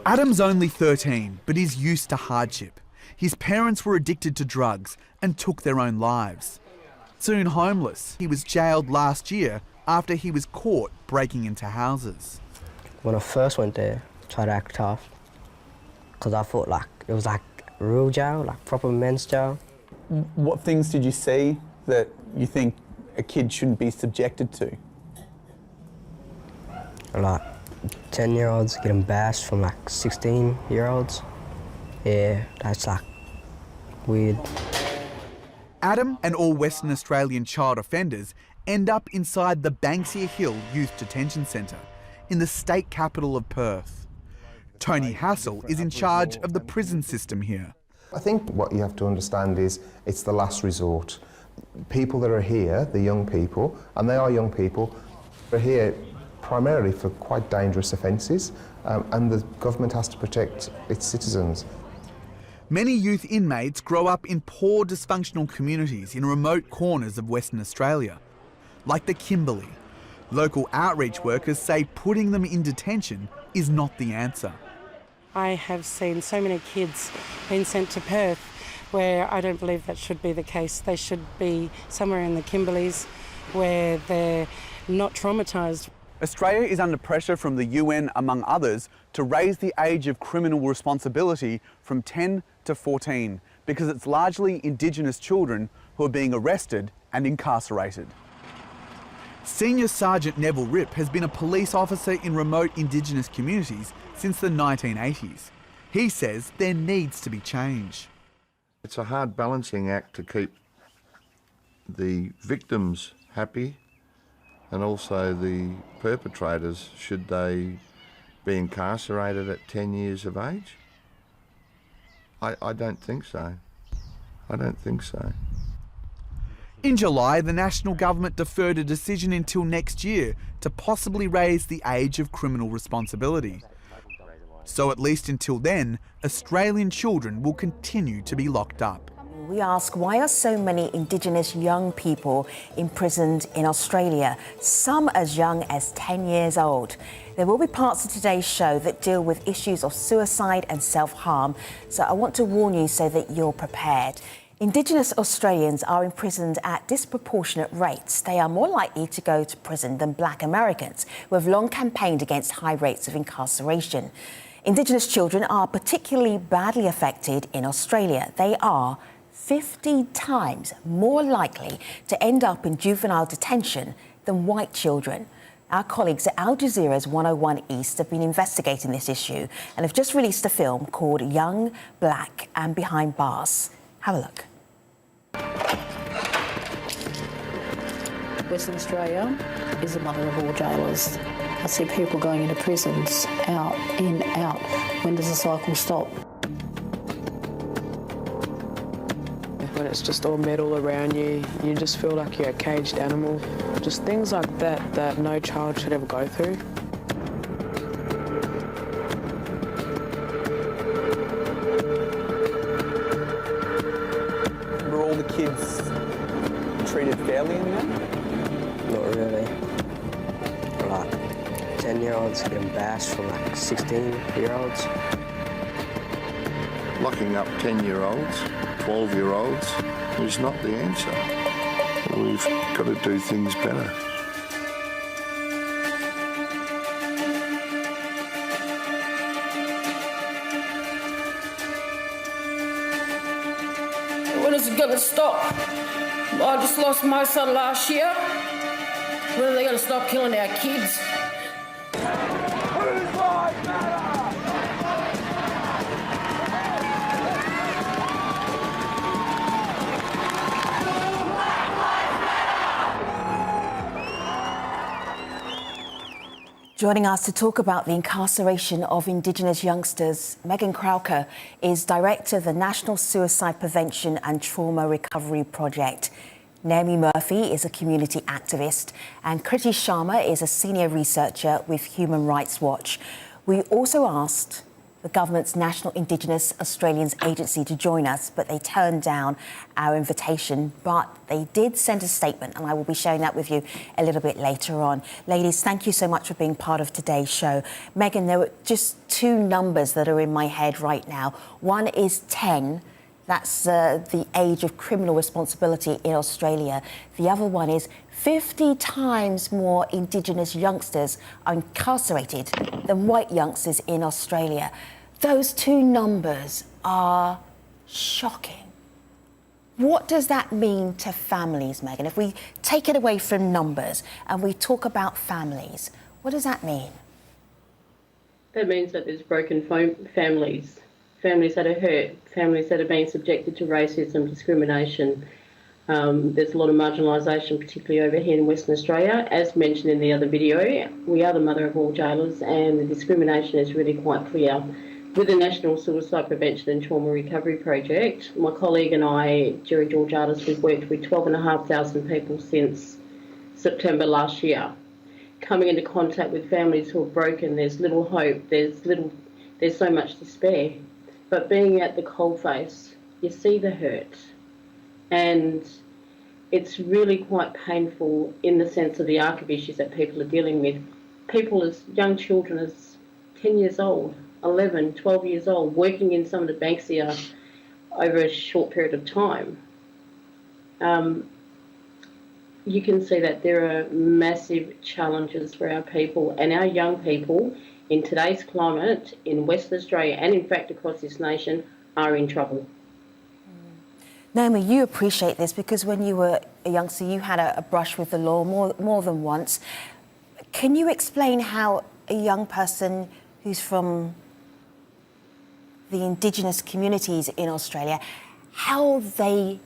Adam's only 13, but he's used to hardship. His parents were addicted to drugs and took their own lives. Soon homeless, he was jailed last year after he was caught breaking into houses. When I first went there, I tried to act tough, because I thought it was like real jail, like proper men's jail. What things did you see that you think a kid shouldn't be subjected to? Like 10-year-olds getting bashed from like 16-year-olds. Yeah, that's like weird. Adam and all Western Australian child offenders end up inside the Banksia Hill Youth Detention Centre in the state capital of Perth. Tony Hassel is in charge of the prison system here. I think what you have to understand is it's the last resort. People that are here, the young people, and they are young people, are here primarily for quite dangerous offences, and the government has to protect its citizens. Many youth inmates grow up in poor, dysfunctional communities in remote corners of Western Australia, like the Kimberley. Local outreach workers say putting them in detention is not the answer. I have seen so many kids being sent to Perth where I don't believe that should be the case. They should be somewhere in the Kimberleys where they're not traumatised. Australia is under pressure from the UN, among others, to raise the age of criminal responsibility from 10 to 14 because it's largely Indigenous children who are being arrested and incarcerated. Senior Sergeant Neville Ripp has been a police officer in remote Indigenous communities since the 1980s. He says there needs to be change. It's a hard balancing act to keep the victims happy and also the perpetrators, should they be incarcerated at 10 years of age? I don't think so. I don't think so. In July, the national government deferred a decision until next year to possibly raise the age of criminal responsibility. So at least until then, Australian children will continue to be locked up. We ask, why are so many Indigenous young people imprisoned in Australia, some as young as 10 years old? There will be parts of today's show that deal with issues of suicide and self-harm, so I want to warn you so that you're prepared. Indigenous Australians are imprisoned at disproportionate rates. They are more likely to go to prison than Black Americans, who have long campaigned against high rates of incarceration. Indigenous children are particularly badly affected in Australia. They are 50 times more likely to end up in juvenile detention than white children. Our colleagues at Al Jazeera's 101 East have been investigating this issue and have just released a film called Young, Black and Behind Bars. Have a look. Western Australia is the mother of all jailers. I see people going into prisons, out, in, out. When does the cycle stop? When it's just all metal around you, you just feel like you're a caged animal. Just things like that that no child should ever go through. Were all the kids treated fairly in there? Not really. Like 10-year-olds getting bashed from like 16-year-olds. Locking up 10-year-olds, 12-year-olds is not the answer. We've got to do things better. When is it going to stop? I just lost my son last year. When are they going to stop killing our kids? Whose lives matter? Joining us to talk about the incarceration of Indigenous youngsters, Megan Crowker is Director of the National Suicide Prevention and Trauma Recovery Project. Naomi Murphy is a community activist and Kriti Sharma is a senior researcher with Human Rights Watch. We also asked the government's National Indigenous Australians Agency to join us, but they turned down our invitation. But they did send a statement, and I will be sharing that with you a little bit later on. Ladies, thank you so much for being part of today's show. Megan, there were just two numbers that are in my head right now. One is 10. That's the age of criminal responsibility in Australia. The other one is 50 times more Indigenous youngsters are incarcerated than white youngsters in Australia. Those two numbers are shocking. What does that mean to families, Megan? If we take it away from numbers and we talk about families, what does that mean? That means that there's broken families, families that are hurt, families that are being subjected to racism, discrimination. There's a lot of marginalisation, particularly over here in Western Australia. As mentioned in the other video, we are the mother of all jailers, and the discrimination is really quite clear. With the National Suicide Prevention and Trauma Recovery Project, my colleague and I, Jerry Georgiadis, we've worked with 12,500 people since September last year. Coming into contact with families who are broken, there's little hope, there's so much despair. But being at the coalface, you see the hurt. And it's really quite painful in the sense of the arc of issues that people are dealing with. People as young children as 10 years old, 11, 12 years old, working in some of the Banksia over a short period of time. You can see that there are massive challenges for our people, and our young people in today's climate in Western Australia and in fact across this nation are in trouble. Naomi, you appreciate this because when you were a youngster, you had a brush with the law more than once. Can you explain how a young person who's from the Indigenous communities in Australia, how they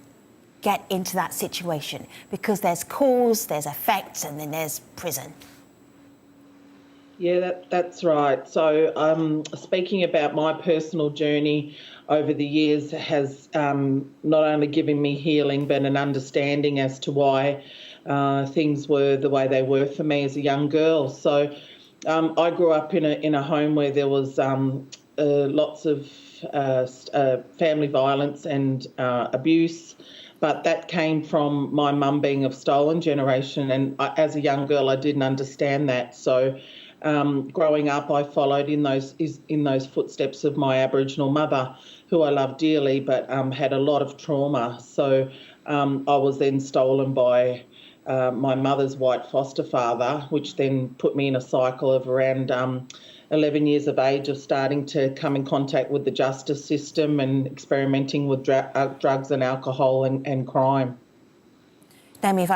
get into that situation? Because there's cause, there's effects, and then there's prison. Yeah, that's right. So speaking about my personal journey over the years has not only given me healing but an understanding as to why things were the way they were for me as a young girl. So I grew up in a home where there was lots of family violence and abuse, but that came from my mum being of stolen generation, and as a young girl I didn't understand that. So growing up, I followed in those footsteps of my Aboriginal mother, who I love dearly, but had a lot of trauma. So I was then stolen by my mother's white foster father, which then put me in a cycle of around 11 years of age of starting to come in contact with the justice system and experimenting with drugs and alcohol and crime. Naomi,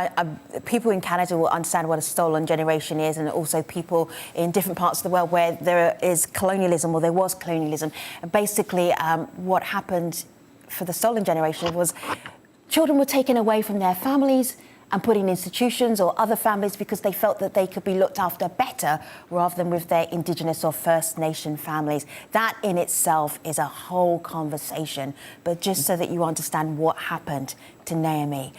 people in Canada will understand what a stolen generation is, and also people in different parts of the world where there is colonialism, or there was colonialism. And basically, what happened for the stolen generation was children were taken away from their families and put in institutions or other families because they felt that they could be looked after better rather than with their Indigenous or First Nation families. That in itself is a whole conversation, but just so that you understand what happened to Naomi.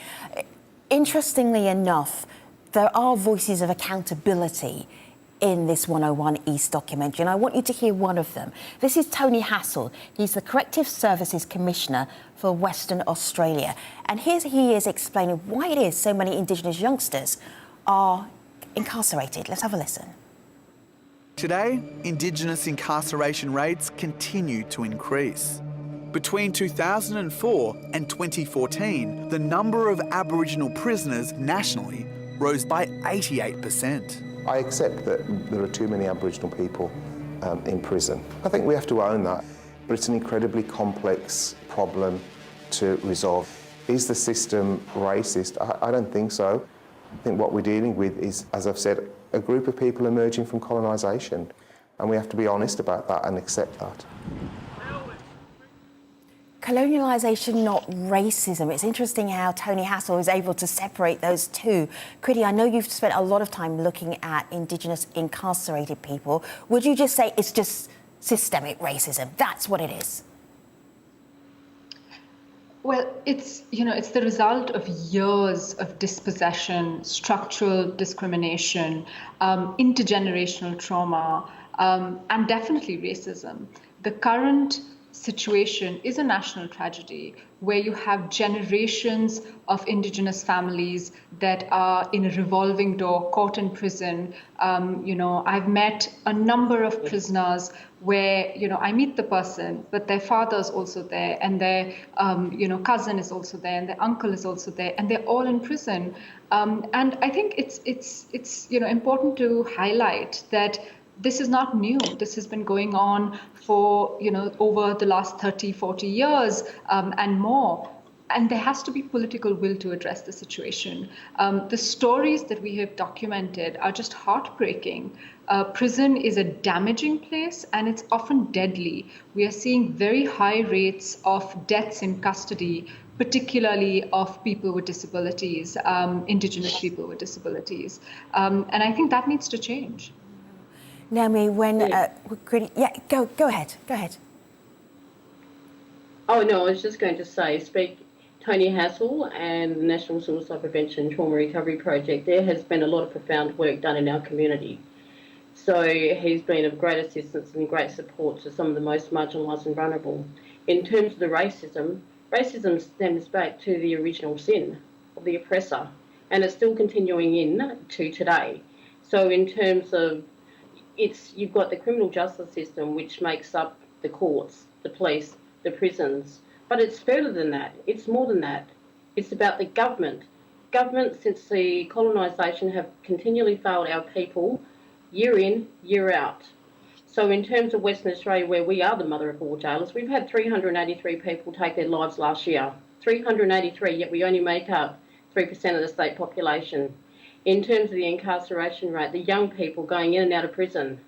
Interestingly enough, there are voices of accountability in this 101 East documentary, and I want you to hear one of them. This is Tony Hassel. He's the Corrective Services Commissioner for Western Australia. And here he is explaining why it is so many Indigenous youngsters are incarcerated. Let's have a listen. Today, Indigenous incarceration rates continue to increase. Between 2004 and 2014, the number of Aboriginal prisoners nationally rose by 88%. I accept that there are too many Aboriginal people in prison. I think we have to own that, but it's an incredibly complex problem to resolve. Is the system racist? I don't think so. I think what we're dealing with is, as I've said, a group of people emerging from colonisation, and we have to be honest about that and accept that. colonialisation, not racism. It's interesting how Tony Hassell is able to separate those two. Kriti, I know you've spent a lot of time looking at Indigenous incarcerated people. Would you just say it's just systemic racism? That's what it is. Well, it's the result of years of dispossession, structural discrimination, intergenerational trauma, and definitely racism. The current situation is a national tragedy where you have generations of Indigenous families that are in a revolving door, caught in prison. I've met a number of prisoners where, I meet the person, but their father's also there, and their, cousin is also there, and their uncle is also there, and they're all in prison. And I think it's important to highlight that this is not new. This has been going on for, over the last 30, 40 years and more. And there has to be political will to address the situation. The stories that we have documented are just heartbreaking. Prison is a damaging place and it's often deadly. We are seeing very high rates of deaths in custody, particularly of people with disabilities, Indigenous people with disabilities. And I think that needs to change. Naomi, go ahead. Oh no, I was just going to say, Tony Hassell and the National Suicide Prevention and Trauma Recovery Project, there has been a lot of profound work done in our community. So he's been of great assistance and great support to some of the most marginalised and vulnerable. In terms of the racism stems back to the original sin of the oppressor, and it's still continuing in to today. So in terms of you've got the criminal justice system, which makes up the courts, the police, the prisons, but it's further than that. It's more than that. It's about the government. Government, since the colonisation, have continually failed our people year in, year out. So in terms of Western Australia, where we are the mother of all jailers, we've had 383 people take their lives last year. 383, yet we only make up 3% of the state population. In terms of the incarceration rate, the young people going in and out of prison,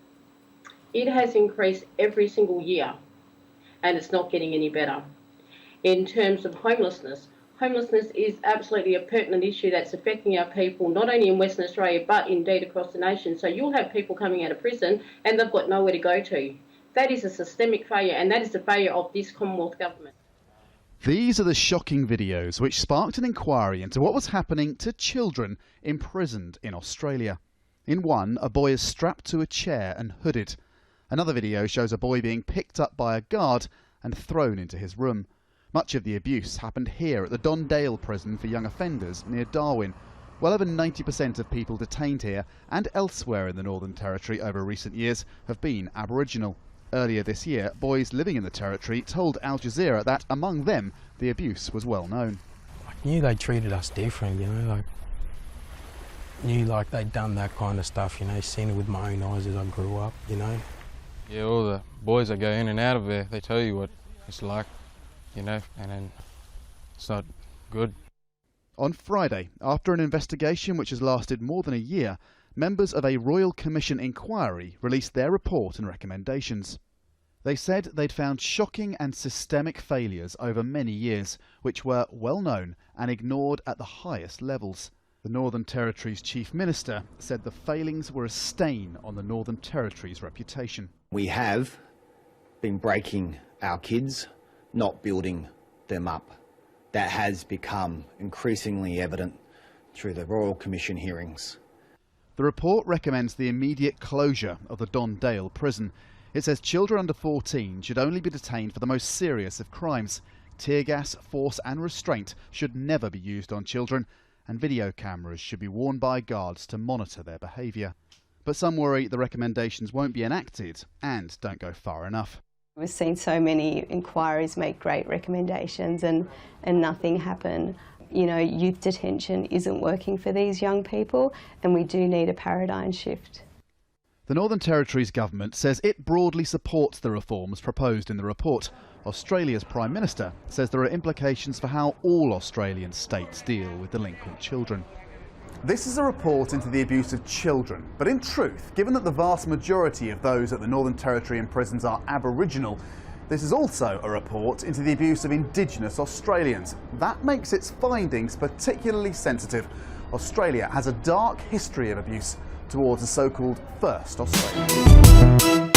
it has increased every single year, and it's not getting any better. In terms of homelessness is absolutely a pertinent issue that's affecting our people, not only in Western Australia, but indeed across the nation. So you'll have people coming out of prison and they've got nowhere to go to. That is a systemic failure, and that is the failure of this Commonwealth government. These are the shocking videos which sparked an inquiry into what was happening to children imprisoned in Australia. In one, a boy is strapped to a chair and hooded. Another video shows a boy being picked up by a guard and thrown into his room. Much of the abuse happened here at the Don Dale prison for young offenders near Darwin. Well over 90% of people detained here and elsewhere in the Northern Territory over recent years have been Aboriginal. Earlier this year, boys living in the Territory told Al Jazeera that, among them, the abuse was well known. I knew they treated us different, knew they'd done that kind of stuff, seen it with my own eyes as I grew up, Yeah, all the boys that go in and out of there, they tell you what it's like, and then it's not good. On Friday, after an investigation which has lasted more than a year, members of a Royal Commission inquiry released their report and recommendations. They said they'd found shocking and systemic failures over many years, which were well known and ignored at the highest levels. The Northern Territory's Chief Minister said the failings were a stain on the Northern Territory's reputation. We have been breaking our kids, not building them up. That has become increasingly evident through the Royal Commission hearings. The report recommends the immediate closure of the Don Dale prison. It says children under 14 should only be detained for the most serious of crimes. Tear gas, force and restraint should never be used on children, and video cameras should be worn by guards to monitor their behaviour. But some worry the recommendations won't be enacted and don't go far enough. We've seen so many inquiries make great recommendations and nothing happen. Youth detention isn't working for these young people, and we do need a paradigm shift. The Northern Territory's government says it broadly supports the reforms proposed in the report. Australia's Prime Minister says there are implications for how all Australian states deal with delinquent children. This is a report into the abuse of children, but in truth, given that the vast majority of those at the Northern Territory in prisons are Aboriginal, This is also a report into the abuse of Indigenous Australians. That makes its findings particularly sensitive. Australia has a dark history of abuse towards the so-called First Australians.